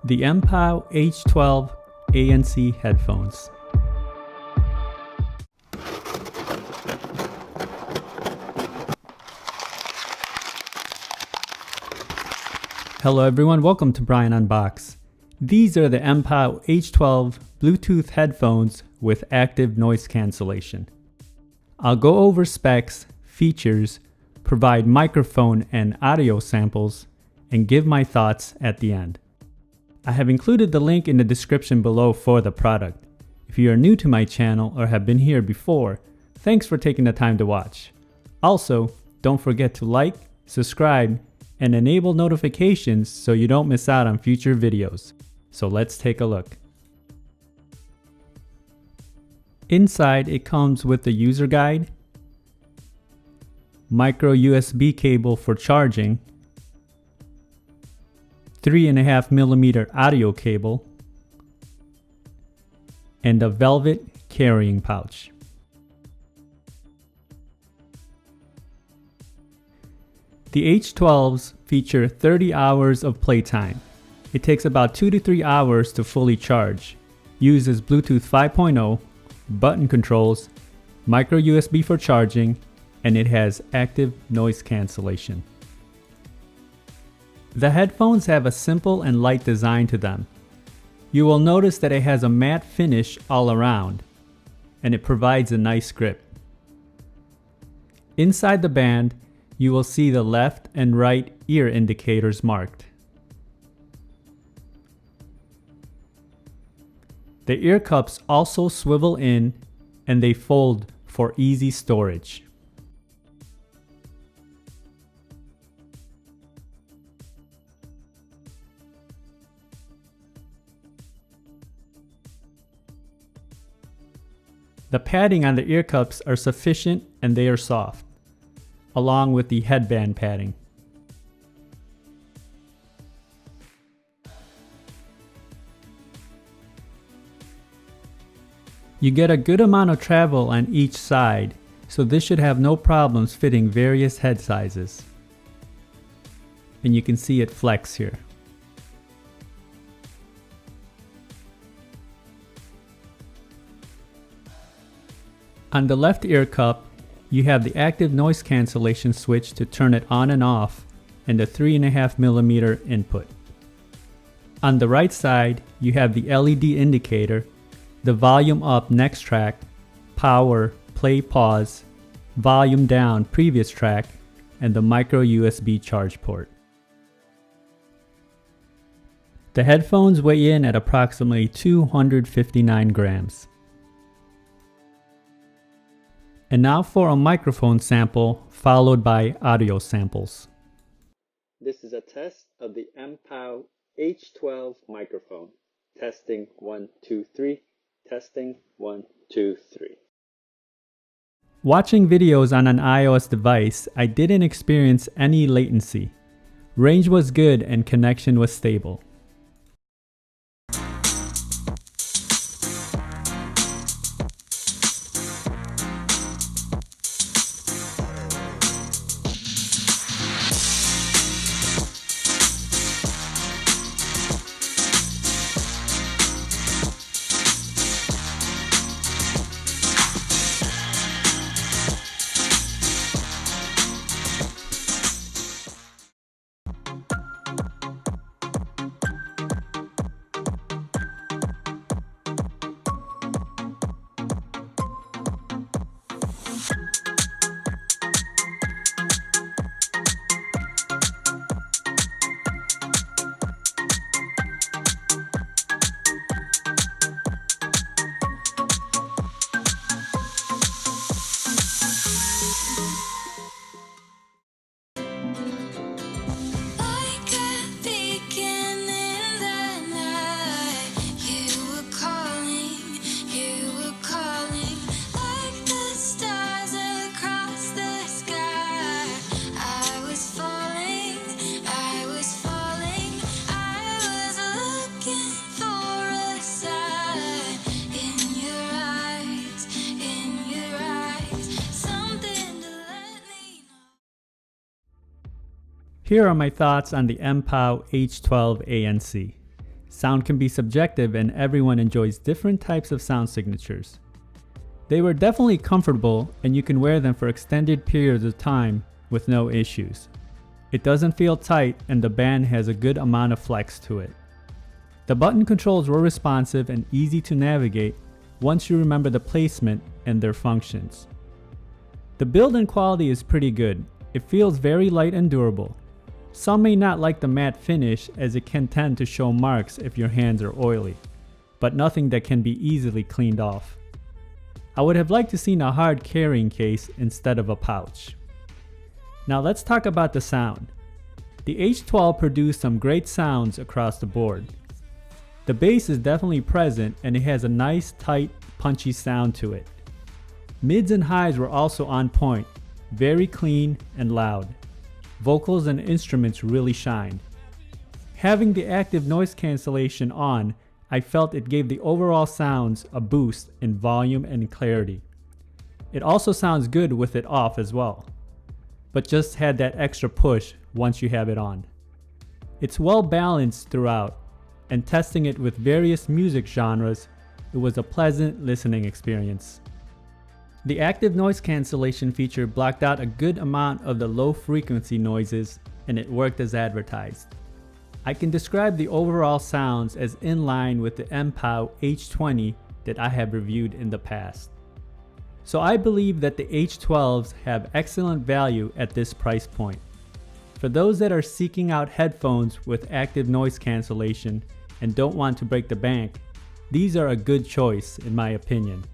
The Mpow H12 ANC headphones. Hello everyone, welcome to Brian Unboxed. These are the Mpow H12 Bluetooth headphones with active noise cancellation. I'll go over specs, features, provide microphone and audio samples, and give my thoughts at the end. I have included the link in the description below for the product. If you are new to my channel or have been here before, thanks for taking the time to watch. Also, don't forget to like, subscribe, and enable notifications so you don't miss out on future videos. So let's take a look. Inside, it comes with the user guide, micro USB cable for charging, 3.5mm audio cable, and a velvet carrying pouch. The H12s feature 30 hours of playtime. It takes about 2 to 3 hours to fully charge. Uses Bluetooth 5.0, button controls, micro USB for charging, and it has active noise cancellation. The headphones have a simple and light design to them. You will notice that it has a matte finish all around, and it provides a nice grip. Inside the band, you will see the left and right ear indicators marked. The ear cups also swivel in and they fold for easy storage. The padding on the ear cups are sufficient and they are soft, along with the headband padding. You get a good amount of travel on each side, so this should have no problems fitting various head sizes. And you can see it flex here. On the left ear cup, you have the active noise cancellation switch to turn it on and off, and the 3.5mm input. On the right side, you have the LED indicator, the volume up next track, power, play pause, volume down previous track, and the micro USB charge port. The headphones weigh in at approximately 259 grams. And now for a microphone sample, followed by audio samples. This is a test of the Mpow H12 microphone. Testing 1, 2, 3. Testing 1, 2, 3. Watching videos on an iOS device, I didn't experience any latency. Range was good and connection was stable. Here are my thoughts on the Mpow H12 ANC. Sound can be subjective and everyone enjoys different types of sound signatures. They were definitely comfortable and you can wear them for extended periods of time with no issues. It doesn't feel tight and the band has a good amount of flex to it. The button controls were responsive and easy to navigate once you remember the placement and their functions. The build and quality is pretty good. It feels very light and durable. Some may not like the matte finish as it can tend to show marks if your hands are oily, but nothing that can be easily cleaned off. I would have liked to seen a hard carrying case instead of a pouch. Now let's talk about the sound. The H12 produced some great sounds across the board. The bass is definitely present and it has a nice, tight, punchy sound to it. Mids and highs were also on point, very clean and loud. Vocals and instruments really shined. Having the active noise cancellation on, I felt it gave the overall sounds a boost in volume and clarity. It also sounds good with it off as well, but just had that extra push once you have it on. It's well balanced throughout, and testing it with various music genres, it was a pleasant listening experience. The active noise cancellation feature blocked out a good amount of the low frequency noises and it worked as advertised. I can describe the overall sounds as in line with the Mpow H12 that I have reviewed in the past. So I believe that the H12s have excellent value at this price point. For those that are seeking out headphones with active noise cancellation and don't want to break the bank, these are a good choice in my opinion.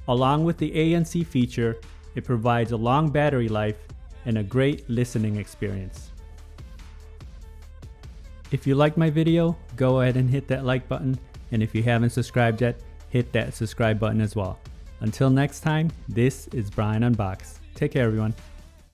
Along with the ANC feature, it provides a long battery life and a great listening experience. If you liked my video, go ahead and hit that like button, and if you haven't subscribed yet, hit that subscribe button as well. Until next time, this is Brian Unboxed. Take care everyone.